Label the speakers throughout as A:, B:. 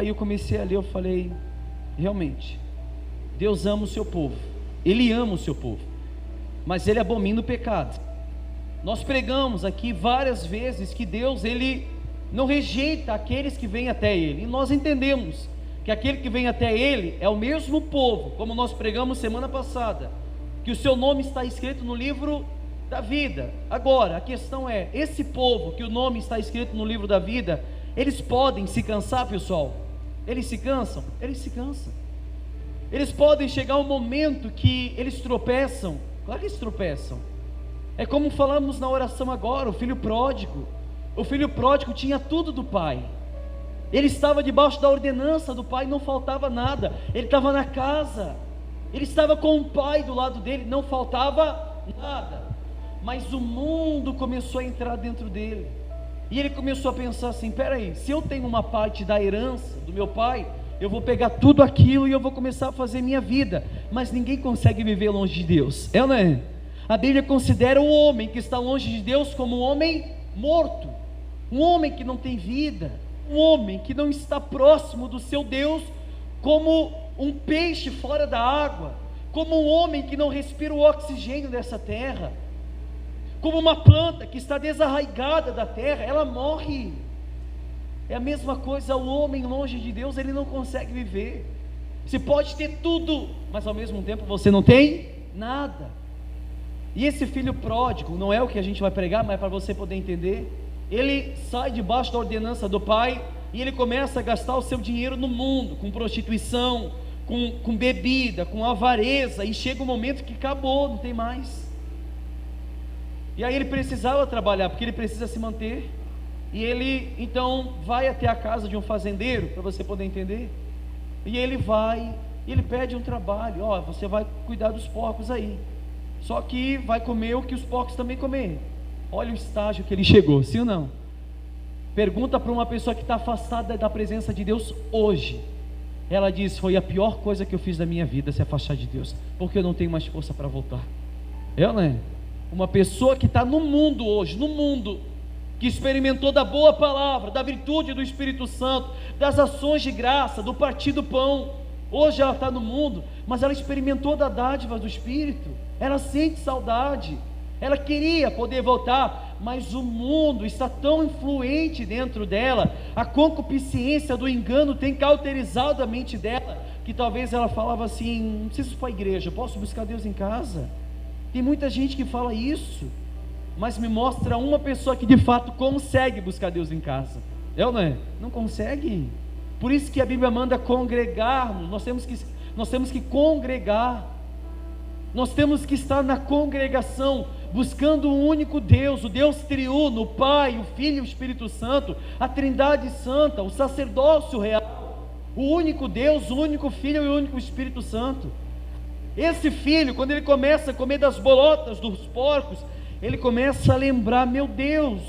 A: Aí eu comecei a ler, eu falei, realmente, Deus ama o seu povo, Ele ama o seu povo, mas Ele abomina o pecado. Nós pregamos aqui várias vezes que Deus, Ele não rejeita aqueles que vêm até Ele, e nós entendemos que aquele que vem até Ele é o mesmo povo, como nós pregamos semana passada, que o seu nome está escrito no livro da vida. Agora, a questão é, esse povo que o nome está escrito no livro da vida, eles podem se cansar, pessoal? Eles se cansam? Eles se cansam. Eles podem chegar um momento que eles tropeçam? Claro que eles tropeçam. É como falamos na oração agora, o filho pródigo. O filho pródigo tinha tudo do pai. Ele estava debaixo da ordenança do pai, não faltava nada. Ele estava na casa, ele estava com o pai do lado dele, não faltava nada. Mas o mundo começou a entrar dentro dele, e ele começou a pensar assim, peraí, se eu tenho uma parte da herança do meu pai, eu vou pegar tudo aquilo e eu vou começar a fazer minha vida. Mas ninguém consegue viver longe de Deus, é ou não é? A Bíblia considera o homem que está longe de Deus como um homem morto, um homem que não tem vida, um homem que não está próximo do seu Deus, como um peixe fora da água, como um homem que não respira o oxigênio dessa terra, como uma planta que está desarraigada da terra, ela morre. É a mesma coisa, o homem longe de Deus, ele não consegue viver. Você pode ter tudo, mas ao mesmo tempo você não tem nada. E esse filho pródigo, não é o que a gente vai pregar, mas é para você poder entender. Ele sai debaixo da ordenança do pai, e ele começa a gastar o seu dinheiro no mundo, com prostituição, com bebida, com avareza, e chega um momento que acabou, não tem mais. E aí ele precisava trabalhar, porque ele precisa se manter, e ele então vai até a casa de um fazendeiro, para você poder entender, e ele vai, e ele pede um trabalho, ó, você vai cuidar dos porcos aí, só que vai comer o que os porcos também comer. Olha o estágio que ele chegou, sim ou não? Pergunta para uma pessoa que está afastada da presença de Deus hoje, ela diz, foi a pior coisa que eu fiz da minha vida, se afastar de Deus, porque eu não tenho mais força para voltar. Eu, né? Uma pessoa que está no mundo hoje, no mundo, que experimentou da boa palavra, da virtude do Espírito Santo, das ações de graça, do partir do pão, hoje ela está no mundo, mas ela experimentou da dádiva do Espírito, ela sente saudade, ela queria poder voltar, mas o mundo está tão influente dentro dela, a concupiscência do engano tem cauterizado a mente dela, que talvez ela falava assim, não preciso ir para a igreja, eu posso buscar Deus em casa. Tem muita gente que fala isso, mas me mostra uma pessoa que de fato consegue buscar Deus em casa. É ou não é? Não consegue. Por isso que a Bíblia manda congregarmos, nós temos que congregar, nós temos que estar na congregação, buscando o único Deus, o Deus triuno, o Pai, o Filho e o Espírito Santo, a Trindade Santa, o sacerdócio real, o único Deus, o único Filho e o único Espírito Santo. Esse filho, quando ele começa a comer das bolotas dos porcos, ele começa a lembrar, meu Deus,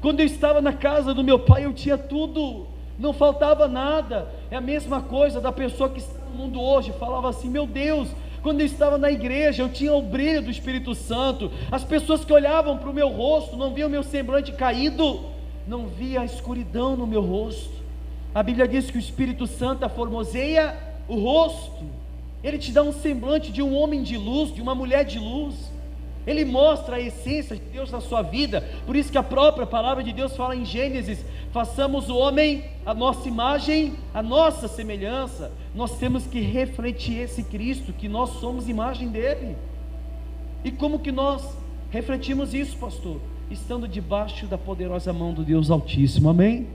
A: quando eu estava na casa do meu pai eu tinha tudo, não faltava nada. É a mesma coisa da pessoa que está no mundo hoje, falava assim, meu Deus, quando eu estava na igreja eu tinha o brilho do Espírito Santo, as pessoas que olhavam para o meu rosto, não viam o meu semblante caído, não via a escuridão no meu rosto. A Bíblia diz que o Espírito Santo formoseia o rosto, ele te dá um semblante de um homem de luz, de uma mulher de luz, ele mostra a essência de Deus na sua vida. Por isso que a própria palavra de Deus fala em Gênesis, façamos o homem a nossa imagem, a nossa semelhança. Nós temos que refletir esse Cristo, que nós somos imagem dele. E como que nós refletimos isso, pastor? Estando debaixo da poderosa mão do Deus Altíssimo, amém?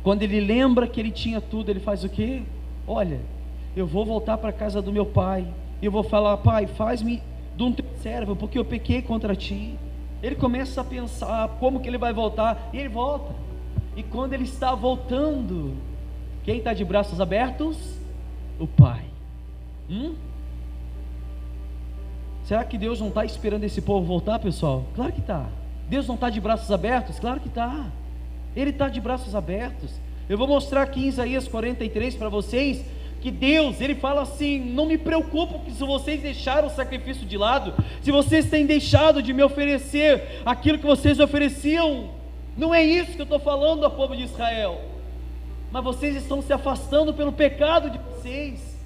A: Quando ele lembra que ele tinha tudo, ele faz o quê? Olha, eu vou voltar para a casa do meu pai, e eu vou falar, pai, faz-me de um teu servo, porque eu pequei contra ti. Ele começa a pensar como que ele vai voltar, e ele volta. E quando ele está voltando, quem está de braços abertos? O pai. Será que Deus não está esperando esse povo voltar, pessoal? Claro que está. Deus não está de braços abertos? Claro que está. Ele está de braços abertos. Eu vou mostrar aqui em Isaías 43 para vocês, que Deus, Ele fala assim, não me preocupo que se vocês deixaram o sacrifício de lado, se vocês têm deixado de me oferecer aquilo que vocês ofereciam, não é isso que eu estou falando ao povo de Israel. mas vocês estão se afastando pelo pecado de vocês.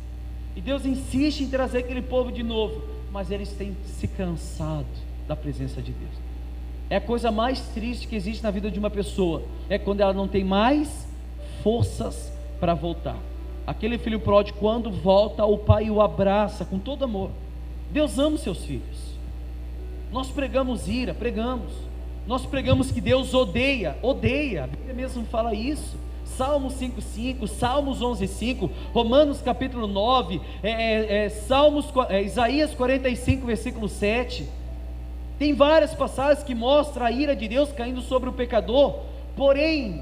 A: E Deus insiste em trazer aquele povo de novo, mas eles têm se cansado da presença de Deus. É a coisa mais triste que existe na vida de uma pessoa, é quando ela não tem mais forças para voltar. Aquele filho pródigo, quando volta, o pai o abraça com todo amor. Deus ama os seus filhos. Nós pregamos ira, nós pregamos que Deus odeia, a Bíblia mesmo fala isso. Salmos 5:5, Salmos 11:5, Romanos capítulo 9, Isaías 45 versículo 7, tem várias passagens que mostram a ira de Deus caindo sobre o pecador. Porém,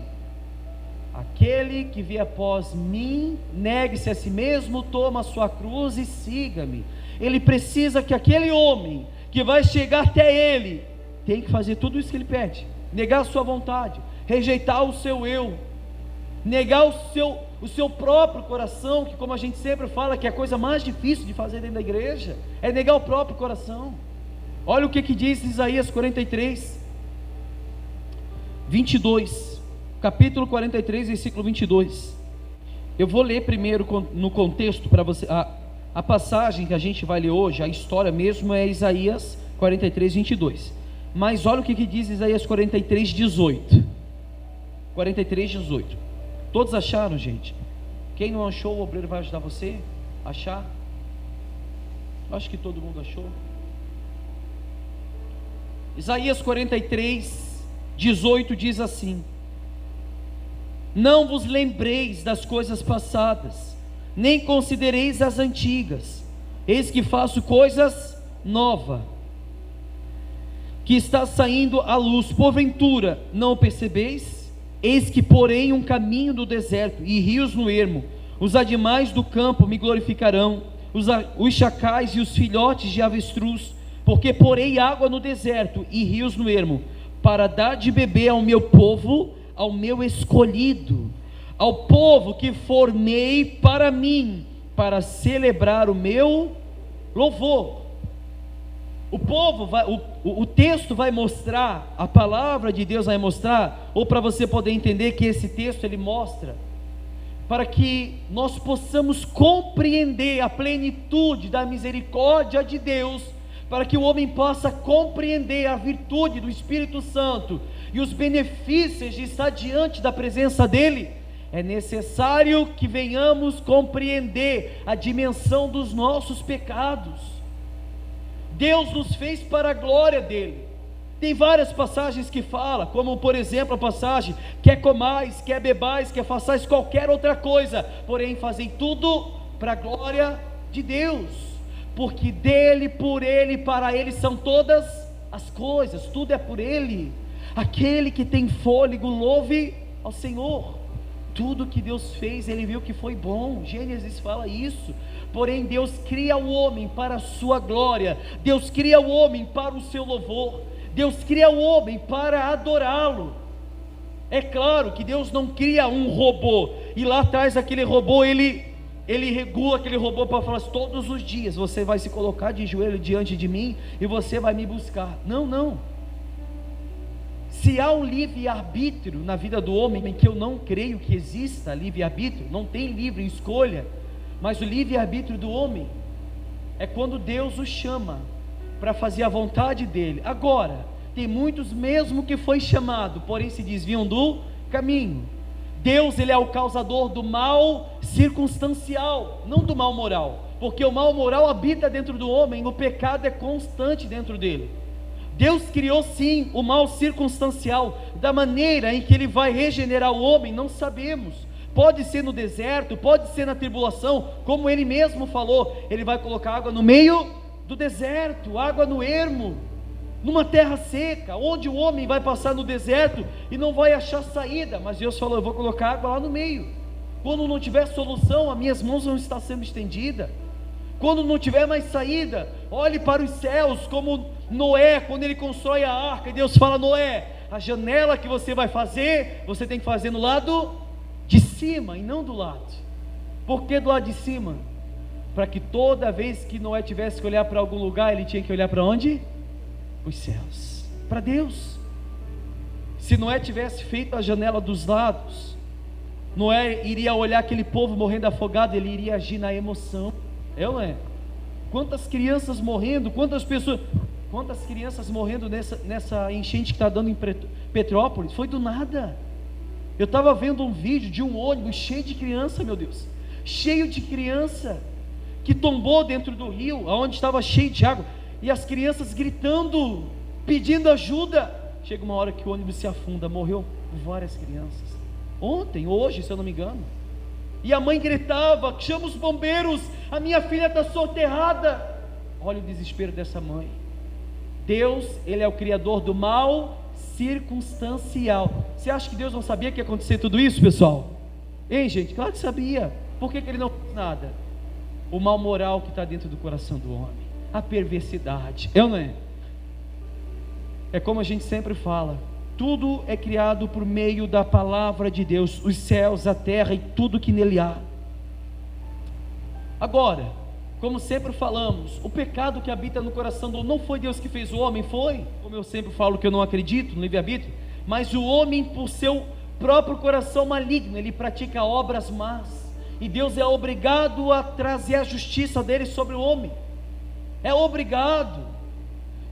A: aquele que vier após mim, negue-se a si mesmo, toma a sua cruz e siga-me. Ele precisa que aquele homem que vai chegar até ele, tem que fazer tudo isso que ele pede, negar a sua vontade, rejeitar o seu eu, negar o seu próprio coração, que, como a gente sempre fala, que é a coisa mais difícil de fazer dentro da igreja, é negar o próprio coração. Olha o que diz Isaías 43, 22, capítulo 43, versículo 22. Eu vou ler primeiro no contexto para você. A passagem que a gente vai ler hoje, a história mesmo é Isaías 43, 22. Mas olha o que diz Isaías 43, 18. 43, 18. Todos acharam, gente? Quem não achou, o obreiro vai ajudar você a achar? Acho que todo mundo achou. Isaías 43, 18 diz assim: não vos lembreis das coisas passadas, nem considereis as antigas. Eis que faço coisas novas, que está saindo à luz. Porventura não o percebeis? Eis que porém um caminho do deserto e rios no ermo. Os animais do campo me glorificarão, os chacais e os filhotes de avestruz. Porque porei água no deserto e rios no ermo, para dar de beber ao meu povo, ao meu escolhido, ao povo que formei para mim, para celebrar o meu louvor. O texto vai mostrar, a palavra de Deus vai mostrar, ou para você poder entender que esse texto ele mostra, para que nós possamos compreender a plenitude da misericórdia de Deus, para que o homem possa compreender a virtude do Espírito Santo e os benefícios de estar diante da presença dEle. É necessário que venhamos compreender a dimensão dos nossos pecados. Deus nos fez para a glória dEle. Tem várias passagens que fala, como por exemplo a passagem: quer comais, quer bebais, quer façais qualquer outra coisa, porém fazei tudo para a glória de Deus, porque dEle, por Ele, para Ele são todas as coisas, tudo é por Ele. Aquele que tem fôlego, louve ao Senhor. Tudo que Deus fez, Ele viu que foi bom. Gênesis fala isso. Porém Deus cria o homem para a sua glória, Deus cria o homem para o seu louvor, Deus cria o homem para adorá-lo. É claro que Deus não cria um robô, e lá atrás aquele robô, ele regula aquele robô para falar: todos os dias você vai se colocar de joelho diante de mim, e você vai me buscar. Não. Se há um livre-arbítrio na vida do homem, em que eu não creio que exista livre-arbítrio, não tem livre escolha, mas o livre-arbítrio do homem é quando Deus o chama para fazer a vontade dEle. Agora, tem muitos mesmo que foi chamado, porém se desviam do caminho. Deus, Ele é o causador do mal circunstancial, não do mal moral, porque o mal moral habita dentro do homem, o pecado é constante dentro dele. Deus criou sim o mal circunstancial, da maneira em que Ele vai regenerar o homem, não sabemos. Pode ser no deserto, pode ser na tribulação, como Ele mesmo falou, Ele vai colocar água no meio do deserto, água no ermo, numa terra seca, onde o homem vai passar no deserto e não vai achar saída, mas Deus falou: eu vou colocar água lá no meio. Quando não tiver solução, as minhas mãos vão estar sendo estendidas. Quando não tiver mais saída, olhe para os céus, como Noé, quando ele constrói a arca, e Deus fala: Noé, a janela que você vai fazer, você tem que fazer no lado de cima e não do lado. Por que do lado de cima? Para que toda vez que Noé tivesse que olhar para algum lugar, ele tinha que olhar para onde? Os céus, para Deus. Se Noé tivesse feito a janela dos lados, Noé iria olhar aquele povo morrendo afogado, ele iria agir na emoção. É ou não é? Quantas crianças morrendo, quantas crianças morrendo nessa enchente que está dando em Petrópolis? Foi do nada. Eu estava vendo um vídeo de um ônibus cheio de criança, meu Deus, cheio de criança, que tombou dentro do rio, onde estava cheio de água, e as crianças gritando, pedindo ajuda. Chega uma hora que o ônibus se afunda, morreu várias crianças, ontem, hoje, se eu não me engano, e a mãe gritava: chama os bombeiros, a minha filha está soterrada. Olha o desespero dessa mãe. Deus, Ele é o Criador do mal circunstancial. Você acha que Deus não sabia que ia acontecer tudo isso, pessoal? Hein, gente? Claro que sabia. Por que Ele não fez nada? O mal moral que está dentro do coração do homem, a perversidade, é ou não é? É como a gente sempre fala, tudo é criado por meio da palavra de Deus, os céus, a terra e tudo que nele há. Agora, como sempre falamos, o pecado que habita no coração do homem, não foi Deus que fez o homem, foi, como eu sempre falo que eu não acredito no livre-arbítrio, mas o homem, por seu próprio coração maligno, ele pratica obras más, e Deus é obrigado a trazer a justiça dele sobre o homem, é obrigado.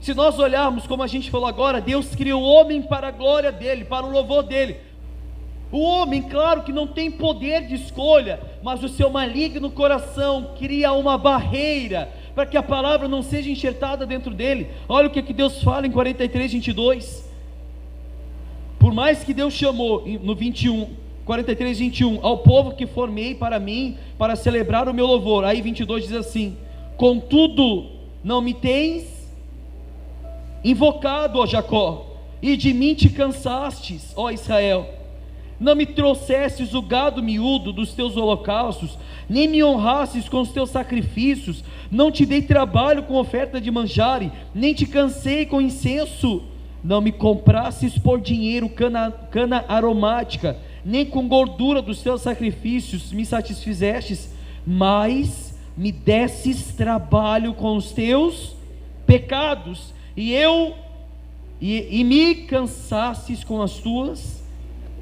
A: Se nós olharmos, como a gente falou agora, Deus criou o homem para a glória dele, para o louvor dele. O homem, claro que não tem poder de escolha, mas o seu maligno coração cria uma barreira para que a palavra não seja enxertada dentro dele. Olha o que Deus fala em 43:22. Por mais que Deus chamou, no 43:21, ao povo que formei para mim, para celebrar o meu louvor. Aí 22 diz assim: contudo, não me tens invocado, ó Jacó, e de mim te cansastes, ó Israel. Não me trouxestes o gado miúdo dos teus holocaustos, nem me honrastes com os teus sacrifícios. Não te dei trabalho com oferta de manjare, nem te cansei com incenso. Não me comprastes por dinheiro cana aromática, nem com gordura dos teus sacrifícios me satisfizestes, mas me desses trabalho com os teus pecados, e me cansastes com as tuas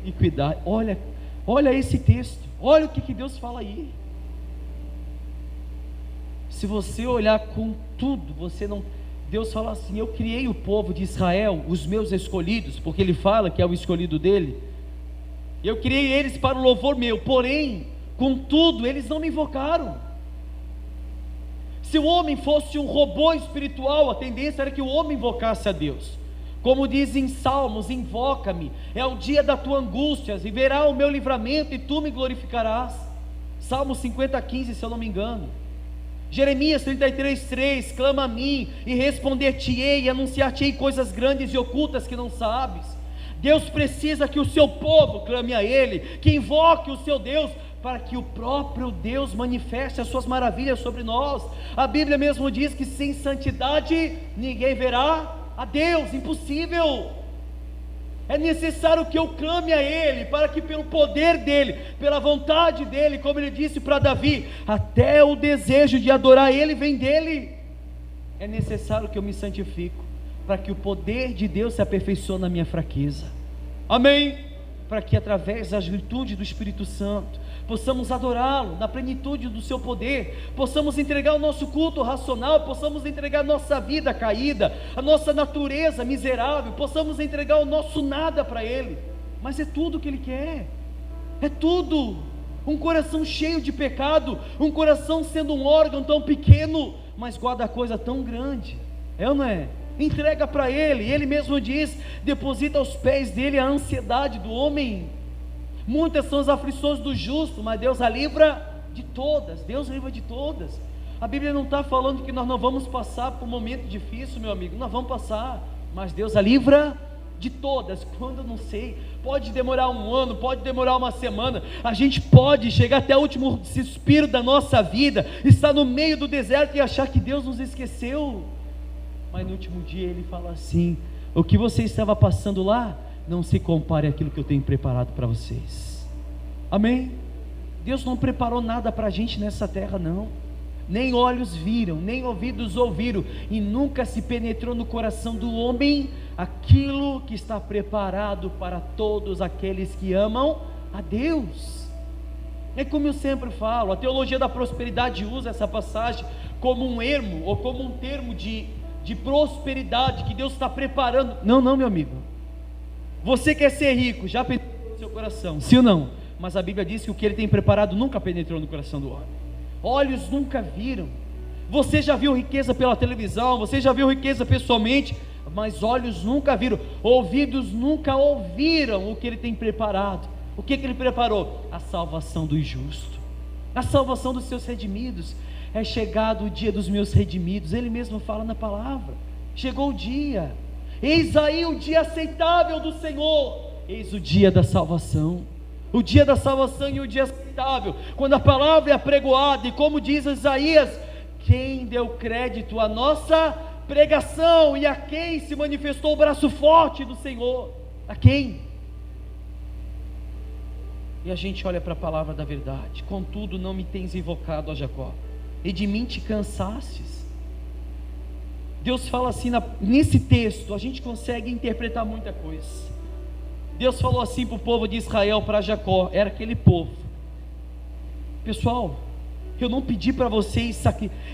A: iniquidades. Olha esse texto, olha o que Deus fala aí. Se você olhar com tudo, Deus fala assim: eu criei o povo de Israel, os meus escolhidos, porque Ele fala que é o escolhido dele. Eu criei eles para o louvor meu, porém, contudo, eles não me invocaram. Se o homem fosse um robô espiritual, a tendência era que o homem invocasse a Deus. Como diz em Salmos: invoca-me, é o dia da tua angústia, e verá o meu livramento, e tu me glorificarás. Salmo 50:15, se eu não me engano. Jeremias 33:3, clama a mim, e responder-te-ei, e anunciar-te-ei coisas grandes e ocultas que não sabes. Deus precisa que o seu povo clame a Ele, que invoque o seu Deus, para que o próprio Deus manifeste as suas maravilhas sobre nós. A Bíblia mesmo diz que sem santidade ninguém verá a Deus, impossível. É necessário que eu clame a Ele, para que pelo poder dEle, pela vontade dEle, como Ele disse para Davi, até o desejo de adorar Ele vem dEle. É necessário que eu me santifico, para que o poder de Deus se aperfeiçoe na minha fraqueza. Amém? Para que através das virtudes do Espírito Santo possamos adorá-lo na plenitude do seu poder, possamos entregar o nosso culto racional, possamos entregar a nossa vida caída, a nossa natureza miserável, possamos entregar o nosso nada para Ele. Mas é tudo o que Ele quer, é tudo. Um coração cheio de pecado, um coração sendo um órgão tão pequeno, mas guarda coisa tão grande, é ou não é? Entrega para Ele, Ele mesmo diz: deposita aos pés dEle a ansiedade do homem. Muitas são as aflições do justo, mas Deus a livra de todas. Deus livra de todas. A Bíblia não está falando que nós não vamos passar por um momento difícil, meu amigo. Nós vamos passar, mas Deus a livra de todas. Quando eu não sei, pode demorar um ano, pode demorar uma semana. A gente pode chegar até o último suspiro da nossa vida, estar no meio do deserto e achar que Deus nos esqueceu. Mas no último dia Ele fala assim: o que você estava passando lá não se compare àquilo que eu tenho preparado para vocês. Amém? Deus não preparou nada para a gente nessa terra, não. Nem olhos viram, nem ouvidos ouviram, e nunca se penetrou no coração do homem aquilo que está preparado para todos aqueles que amam a Deus. É como eu sempre falo, a teologia da prosperidade usa essa passagem como um ermo, ou como um termo de prosperidade, que Deus está preparando. Não, meu amigo, você quer ser rico, já penetrou no seu coração, sim ou não? Mas a Bíblia diz que o que Ele tem preparado nunca penetrou no coração do homem, olhos nunca viram. Você já viu riqueza pela televisão, você já viu riqueza pessoalmente, mas olhos nunca viram, ouvidos nunca ouviram o que Ele tem preparado. O que Ele preparou? A salvação do justo, a salvação dos seus redimidos. É chegado o dia dos meus redimidos. Ele mesmo fala na palavra, chegou o dia, eis aí o dia aceitável do Senhor, eis o dia da salvação, o dia da salvação e o dia aceitável, quando a palavra é apregoada, e como diz Isaías, quem deu crédito à nossa pregação, e a quem se manifestou o braço forte do Senhor? A quem? E a gente olha para a palavra da verdade: contudo não me tens invocado, ó Jacó, e de mim te cansastes. Deus fala assim, nesse texto a gente consegue interpretar muita coisa. Deus falou assim para o povo de Israel, para Jacó, era aquele povo: pessoal, eu não pedi para vocês,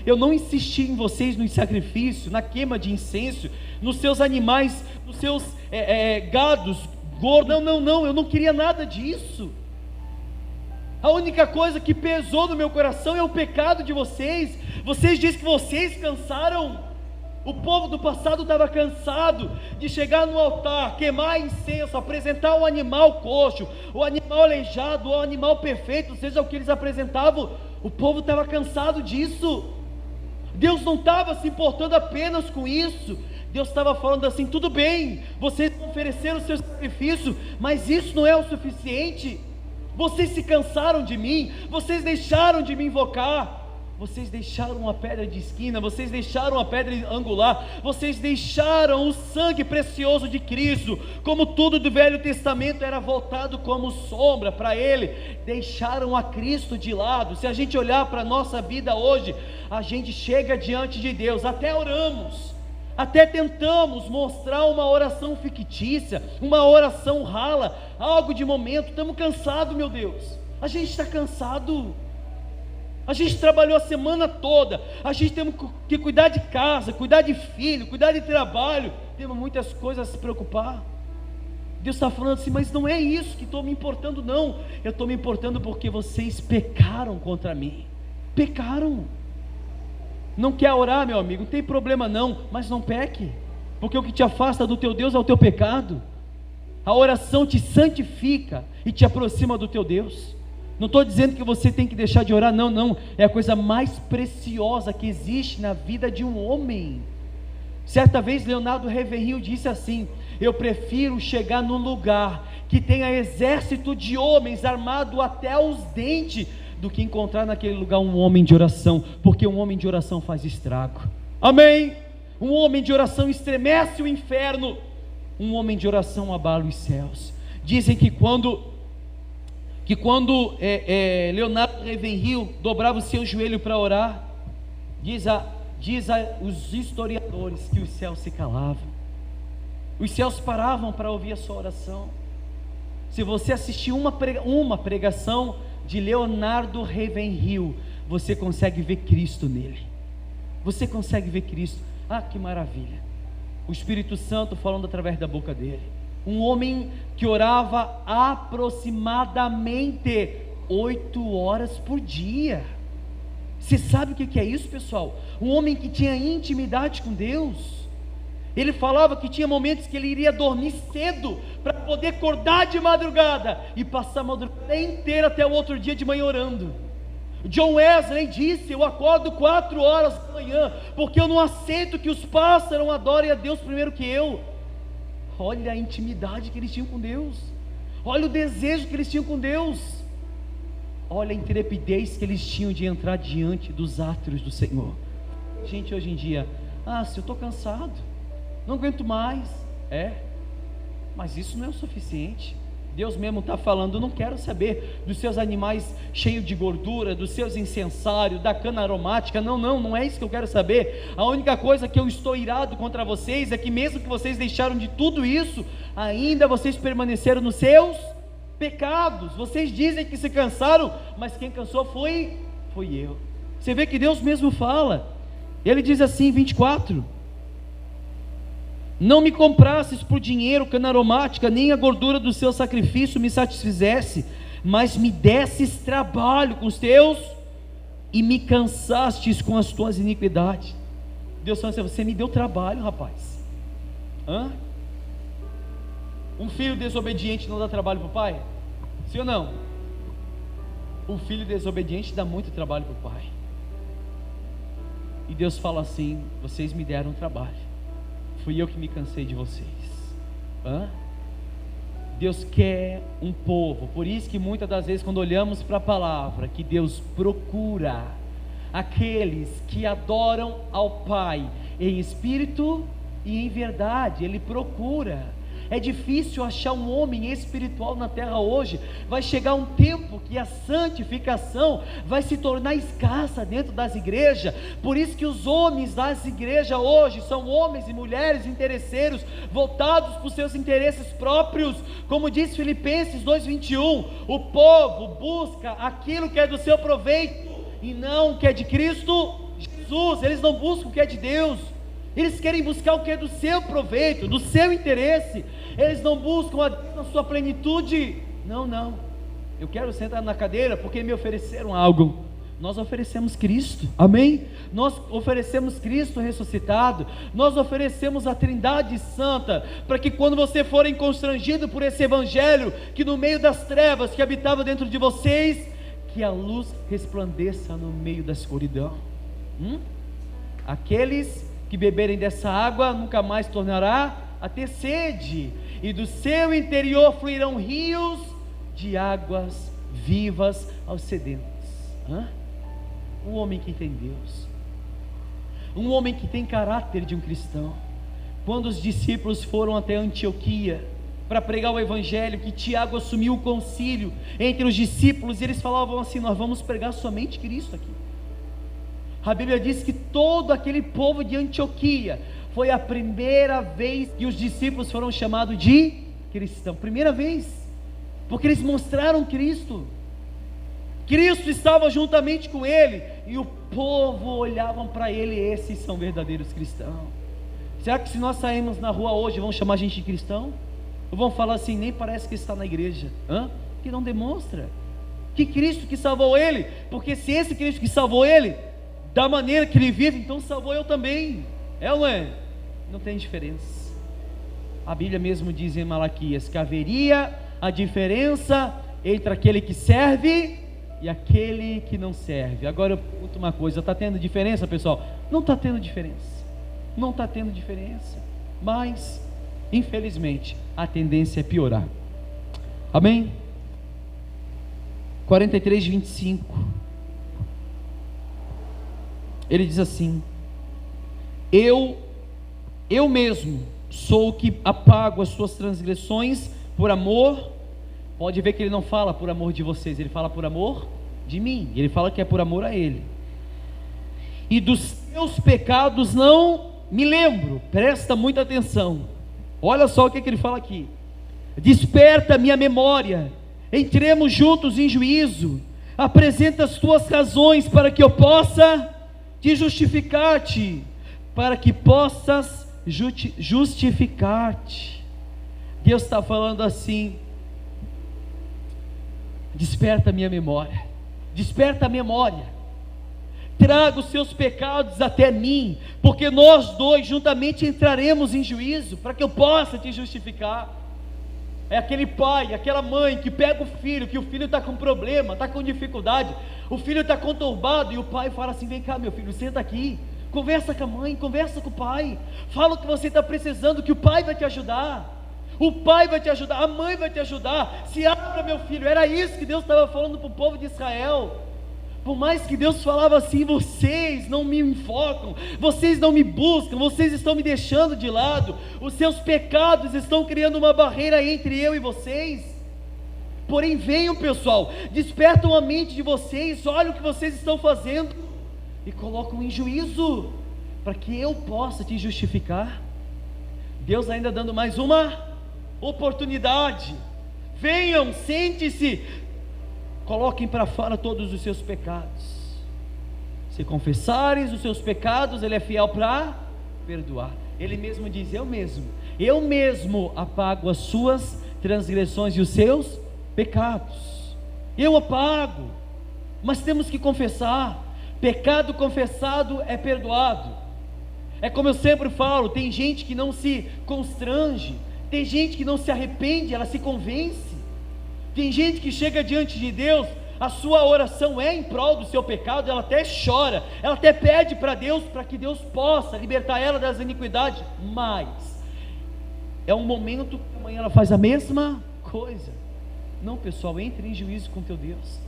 A: eu não insisti em vocês no sacrifício, na queima de incenso, nos seus animais, nos seus gados gordos, não, eu não queria nada disso. A única coisa que pesou no meu coração é o pecado de vocês. Vocês dizem que vocês cansaram. O povo do passado estava cansado de chegar no altar, queimar incenso, apresentar o animal coxo, o animal aleijado, o animal perfeito, seja o que eles apresentavam. O povo estava cansado disso. Deus não estava se importando apenas com isso. Deus estava falando assim: tudo bem, vocês ofereceram o seu sacrifício, mas isso não é o suficiente. Vocês se cansaram de mim, vocês deixaram de me invocar, vocês deixaram a pedra de esquina, vocês deixaram a pedra angular, vocês deixaram o sangue precioso de Cristo. Como tudo do Velho Testamento era voltado como sombra para Ele, deixaram a Cristo de lado. Se a gente olhar para a nossa vida hoje, a gente chega diante de Deus, até oramos, até tentamos mostrar uma oração fictícia, uma oração rala, algo de momento. Estamos cansados, meu Deus, a gente está cansado. A gente trabalhou a semana toda, a gente tem que cuidar de casa, cuidar de filho, cuidar de trabalho, temos muitas coisas a se preocupar. Deus está falando assim: mas não é isso que estou me importando, não. Eu estou me importando porque vocês pecaram contra mim. Pecaram. Não quer orar, meu amigo? Não tem problema não, mas não peque, porque o que te afasta do teu Deus é o teu pecado. A oração te santifica e te aproxima do teu Deus. Não estou dizendo que você tem que deixar de orar, não, é a coisa mais preciosa que existe na vida de um homem. Certa vez Leonardo Ravenhill disse assim: eu prefiro chegar num lugar que tenha exército de homens armado até os dentes, do que encontrar naquele lugar um homem de oração, porque um homem de oração faz estrago. Amém? Um homem de oração estremece o inferno, um homem de oração abala os céus. Dizem que quando Leonardo Ravenhill dobrava o seu joelho para orar, diz os historiadores que os céus se calavam, os céus paravam para ouvir a sua oração. Se você assistir uma pregação de Leonardo Ravenhill, você consegue ver Cristo nele, você consegue ver Cristo. Ah, que maravilha, o Espírito Santo falando através da boca dele. Um homem que orava aproximadamente 8 horas por dia. Você sabe o que é isso, pessoal? Um homem que tinha intimidade com Deus. Ele falava que tinha momentos que ele iria dormir cedo, para poder acordar de madrugada, e passar a madrugada inteira até o outro dia de manhã orando. John Wesley disse: eu acordo 4 horas da manhã, porque eu não aceito que os pássaros adorem a Deus primeiro que eu. Olha a intimidade que eles tinham com Deus, olha o desejo que eles tinham com Deus, olha a intrepidez que eles tinham de entrar diante dos átrios do Senhor. Gente, hoje em dia, se eu estou cansado, não aguento mais, mas isso não é o suficiente. Deus mesmo está falando: não quero saber dos seus animais cheios de gordura, dos seus incensários, da cana aromática, não é isso que eu quero saber. A única coisa que eu estou irado contra vocês é que mesmo que vocês deixaram de tudo isso, ainda vocês permaneceram nos seus pecados. Vocês dizem que se cansaram, mas quem cansou foi eu. Você vê que Deus mesmo fala. Ele diz assim, 24: não me comprasses por dinheiro cana aromática, nem a gordura do seu sacrifício me satisfizesse, mas me desses trabalho com os teus, e me cansastes com as tuas iniquidades. Deus fala assim: você me deu trabalho, rapaz. Um filho desobediente não dá trabalho para o pai? Sim ou não? Um filho desobediente dá muito trabalho para o pai. E Deus fala assim: vocês me deram trabalho, fui eu que me cansei de vocês. Deus quer um povo. Por isso que muitas das vezes, quando olhamos para a palavra, que Deus procura aqueles que adoram ao Pai em espírito e em verdade. Ele procura. É difícil achar um homem espiritual na terra hoje. Vai chegar um tempo que a santificação vai se tornar escassa dentro das igrejas. Por isso que os homens das igrejas hoje são homens e mulheres interesseiros, voltados para os seus interesses próprios. Como diz Filipenses 2:21, o povo busca aquilo que é do seu proveito e não o que é de Cristo Jesus. Eles não buscam o que é de Deus. Eles querem buscar o que é do seu proveito, do seu interesse. Eles não buscam a Deus na sua plenitude. Não, eu quero sentar na cadeira porque me ofereceram algo. Nós oferecemos Cristo, amém? Nós oferecemos Cristo ressuscitado. Nós oferecemos a Trindade Santa, para que quando você for constrangido por esse Evangelho, que no meio das trevas que habitava dentro de vocês, que a luz resplandeça no meio da escuridão. Aqueles que beberem dessa água nunca mais tornará a ter sede, e do seu interior fluirão rios de águas vivas aos sedentos. Um homem que tem Deus, um homem que tem caráter de um cristão. Quando os discípulos foram até Antioquia para pregar o Evangelho, que Tiago assumiu o concílio entre os discípulos, e eles falavam assim: nós vamos pregar somente Cristo aqui. A Bíblia diz que todo aquele povo de Antioquia, foi a primeira vez que os discípulos foram chamados de cristão. Primeira vez, porque eles mostraram Cristo. Cristo estava juntamente com ele, e o povo olhavam para ele: esses são verdadeiros cristãos. Será que se nós sairmos na rua hoje, vão chamar a gente de cristão? Ou vão falar assim: nem parece que está na igreja? Que não demonstra que Cristo que salvou ele. Porque se esse Cristo que salvou ele, da maneira que ele vive, então salvou eu também. É ou não é? Não tem diferença. A Bíblia mesmo diz em Malaquias que haveria a diferença entre aquele que serve e aquele que não serve. Agora eu pergunto uma coisa: está tendo diferença, pessoal? Não está tendo diferença. Não está tendo diferença. Mas, infelizmente, a tendência é piorar. Amém? 43:25. Ele diz assim: eu mesmo sou o que apago as suas transgressões por amor. Pode ver que ele não fala por amor de vocês, ele fala por amor de mim. Ele fala que é por amor a ele. E dos teus pecados não me lembro. Presta muita atenção. Olha só o que ele fala aqui: desperta a minha memória, entremos juntos em juízo, apresenta as tuas razões para que eu possa te justificar-te, para que possas justificar-te. Deus está falando assim: desperta a minha memória, desperta a memória, traga os seus pecados até mim, porque nós dois juntamente entraremos em juízo, para que eu possa te justificar. É aquele pai, aquela mãe que pega o filho, que o filho está com problema, está com dificuldade, o filho está conturbado, e o pai fala assim: vem cá meu filho, senta aqui, conversa com a mãe, conversa com o pai, fala o que você está precisando, que o pai vai te ajudar. O pai vai te ajudar, a mãe vai te ajudar. Se abra, meu filho. Era isso que Deus estava falando para o povo de Israel. Por mais que Deus falava assim: vocês não me enfocam, vocês não me buscam, vocês estão me deixando de lado, os seus pecados estão criando uma barreira entre eu e vocês. Porém venham, pessoal, despertam a mente de vocês, olhem o que vocês estão fazendo e colocam em juízo, para que eu possa te justificar. Deus ainda dando mais uma oportunidade. venham, sente-se, coloquem para fora todos os seus pecados. Se confessares os seus pecados, Ele é fiel para perdoar. Ele mesmo diz: eu mesmo apago as suas transgressões e os seus pecados. Eu apago, mas temos que confessar. Pecado confessado é perdoado. É como eu sempre falo, tem gente que não se constrange, tem gente que não se arrepende, ela se convence. Tem gente que chega diante de Deus, a sua oração é em prol do seu pecado, ela até chora, ela até pede para Deus, para que Deus possa libertar ela das iniquidades, mas é um momento que amanhã ela faz a mesma coisa. Não, pessoal, entre em juízo com teu Deus,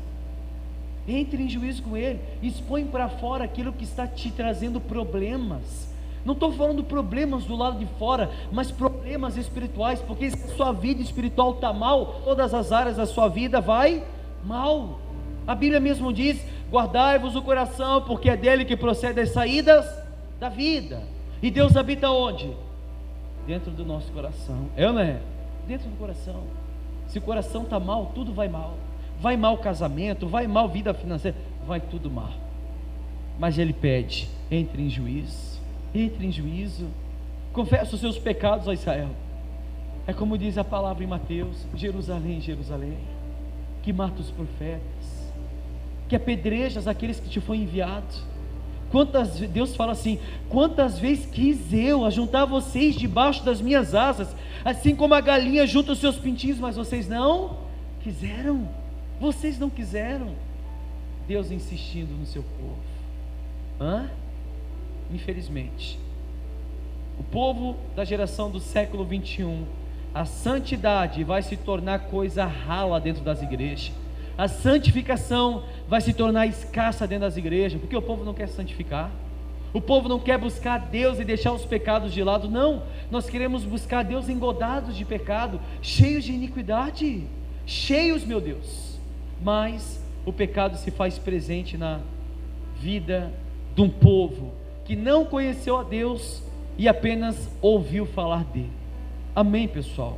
A: entre em juízo com Ele, expõe para fora aquilo que está te trazendo problemas. Não estou falando problemas do lado de fora, mas problemas espirituais, porque se a sua vida espiritual está mal, todas as áreas da sua vida vai mal. A Bíblia mesmo diz: guardai-vos o coração, porque é dele que procede as saídas da vida. E Deus habita onde? Dentro do nosso coração, não é? Dentro do coração. Se o coração está mal, tudo vai mal. Vai mal o casamento, vai mal a vida financeira, vai tudo mal. Mas Ele pede: entre em juízo, entre em juízo, confessa os seus pecados a Israel. É como diz a palavra em Mateus: Jerusalém, Jerusalém, que mata os profetas, que apedrejas aqueles que te foi enviado. Deus fala assim: quantas vezes quis eu ajuntar vocês debaixo das minhas asas, assim como a galinha junta os seus pintinhos, mas vocês não quiseram. Vocês não quiseram. Deus insistindo no seu povo. Infelizmente, o povo da geração do século 21, a santidade vai se tornar coisa rala dentro das igrejas. A santificação vai se tornar escassa dentro das igrejas, porque o povo não quer se santificar. O povo não quer buscar Deus e deixar os pecados de lado. Não, nós queremos buscar Deus engodados de pecado, cheios de iniquidade, cheios, meu Deus. Mas o pecado se faz presente na vida de um povo que não conheceu a Deus e apenas ouviu falar dele. Amém, pessoal?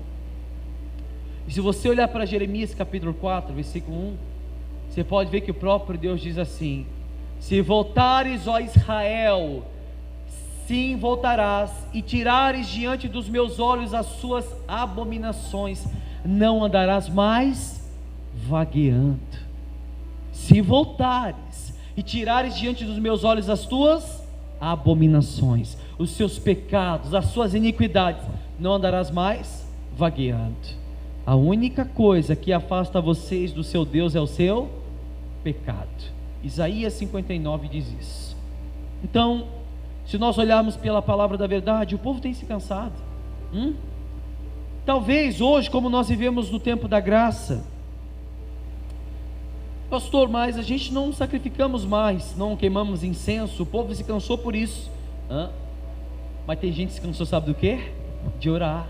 A: E se você olhar para Jeremias capítulo 4, versículo 1, você pode ver que o próprio Deus diz assim: se voltares, ó Israel, sim voltarás, e tirares diante dos meus olhos as suas abominações, não andarás mais vagueando. Se voltares e tirares diante dos meus olhos as tuas abominações, os seus pecados, as suas iniquidades, não andarás mais vagueando. A única coisa que afasta vocês do seu Deus é o seu pecado. Isaías 59 diz isso. Então, se nós olharmos pela palavra da verdade, o povo tem se cansado. Talvez hoje, como nós vivemos no tempo da graça, pastor, mas a gente não sacrificamos mais, não queimamos incenso, o povo se cansou por isso. Mas tem gente que se cansou, sabe do quê? De orar.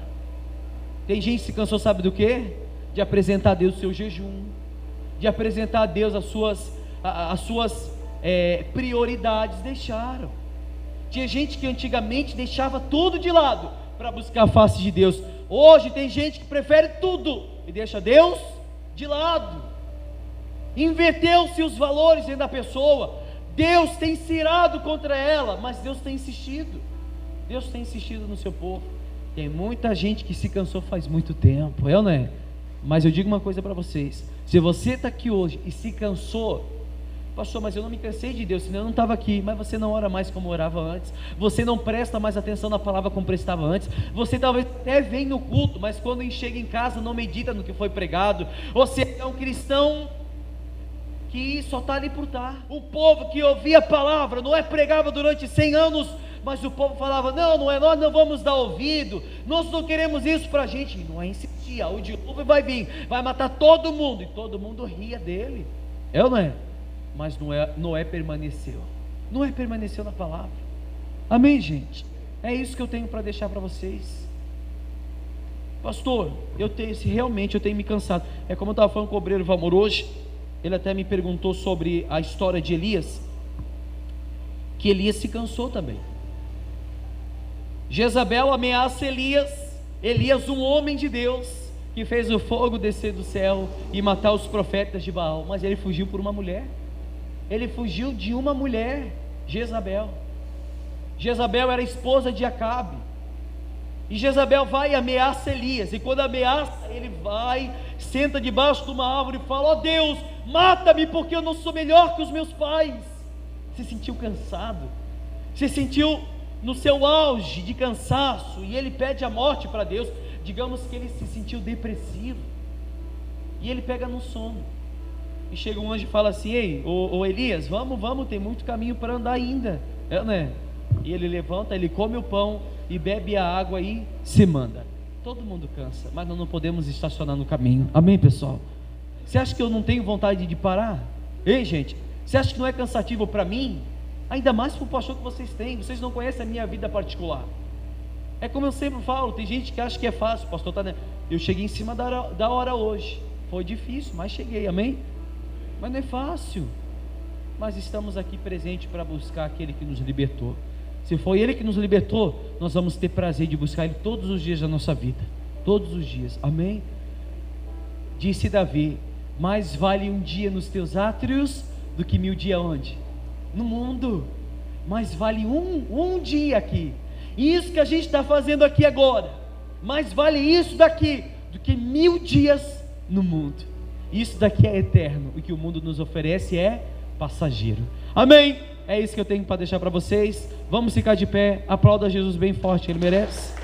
A: Tem gente que se cansou, sabe do quê? De apresentar a Deus o seu jejum, de apresentar a Deus as suas prioridades. Deixaram. Tinha gente que antigamente deixava tudo de lado para buscar a face de Deus. Hoje tem gente que prefere tudo e deixa Deus de lado. Inverteu-se os valores dentro da pessoa. Deus tem se irado contra ela, mas Deus tem insistido. Deus tem insistido no seu povo. Tem muita gente que se cansou faz muito tempo, não é? Mas eu digo uma coisa para vocês: se você está aqui hoje e se cansou, pastor, mas eu não me cansei de Deus, senão eu não estava aqui. Mas você não ora mais como orava antes, você não presta mais atenção na palavra como prestava antes, você talvez até vem no culto, mas quando chega em casa não medita no que foi pregado. Você é um cristão que só está ali por estar. O povo que ouvia a palavra, Noé pregava durante 100 anos, mas o povo falava: não, Noé, nós não vamos dar ouvido, nós não queremos isso para a gente. E Noé insistia: o dilúvio vai vir, vai matar todo mundo, e todo mundo ria dele, não é? Mas Noé permaneceu. Noé permaneceu na palavra. Amém, gente? É isso que eu tenho para deixar para vocês. Pastor, realmente eu tenho me cansado. É como eu estava falando com o obreiro Valmor hoje. Ele até me perguntou sobre a história de Elias, que Elias se cansou também. Jezabel ameaça Elias, um homem de Deus, que fez o fogo descer do céu e matar os profetas de Baal, mas ele fugiu por uma mulher. Ele fugiu de uma mulher, Jezabel. Jezabel era esposa de Acabe, e Jezabel vai e ameaça Elias, e quando ameaça, ele vai, senta debaixo de uma árvore e fala: ó Deus, mata-me, porque eu não sou melhor que os meus pais. Se sentiu cansado, se sentiu no seu auge de cansaço, e ele pede a morte para Deus. Digamos que ele se sentiu depressivo, e ele pega no sono, e chega um anjo e fala assim: ei, ô Elias, vamos, tem muito caminho para andar ainda, né? E ele levanta, ele come o pão e bebe a água e se manda. Todo mundo cansa, mas nós não podemos estacionar no caminho. Amém, pessoal? Você acha que eu não tenho vontade de parar? Ei, gente, você acha que não é cansativo para mim? Ainda mais para o pastor que vocês têm. Vocês não conhecem a minha vida particular. É como eu sempre falo, tem gente que acha que é fácil. O pastor tá, eu cheguei em cima da hora hoje. Foi difícil, mas cheguei, amém? Mas não é fácil. Mas estamos aqui presentes para buscar aquele que nos libertou. Se foi Ele que nos libertou, nós vamos ter prazer de buscar Ele todos os dias da nossa vida. Todos os dias, amém? Disse Davi: mais vale um dia nos teus átrios do que 1000 dias onde? No mundo. Mais vale um dia aqui. E isso que a gente está fazendo aqui agora, mais vale isso daqui do que 1000 dias no mundo. Isso daqui é eterno. O que o mundo nos oferece é passageiro. Amém? É isso que eu tenho para deixar para vocês. Vamos ficar de pé. Aplauda Jesus bem forte, Ele merece.